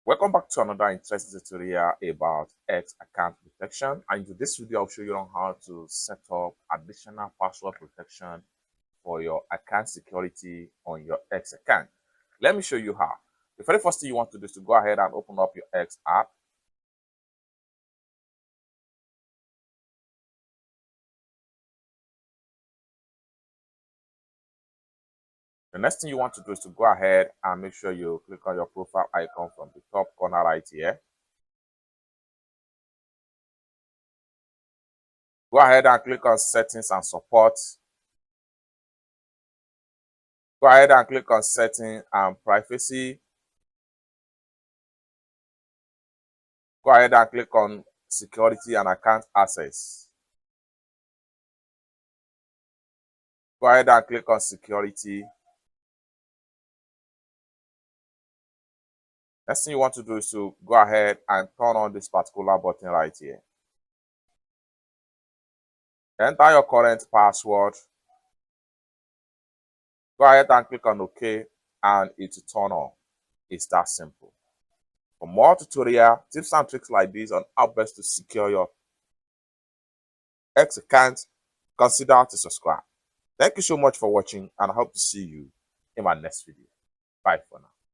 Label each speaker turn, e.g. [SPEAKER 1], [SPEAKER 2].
[SPEAKER 1] Welcome back to another interesting tutorial about X account protection. And in this video, I'll show you on how to set up additional password protection for your account security on your X account. Let me show you how. The very first thing you want to do is to go ahead and open up your X app. The next thing you want to do is to go ahead and make sure you click on your profile icon from the top corner right here. Go ahead and click on settings and support. Go ahead and click on settings and privacy. Go ahead and click on security and account access. Go ahead and click on security. Next thing you want to do is to go ahead and turn on this particular button right here. Enter your current password. Go ahead and click on OK and it will turn on. It's that simple. For more tutorial tips and tricks like this on how best to secure your X account, consider to subscribe. Thank you so much for watching and I hope to see you in my next video. Bye for now.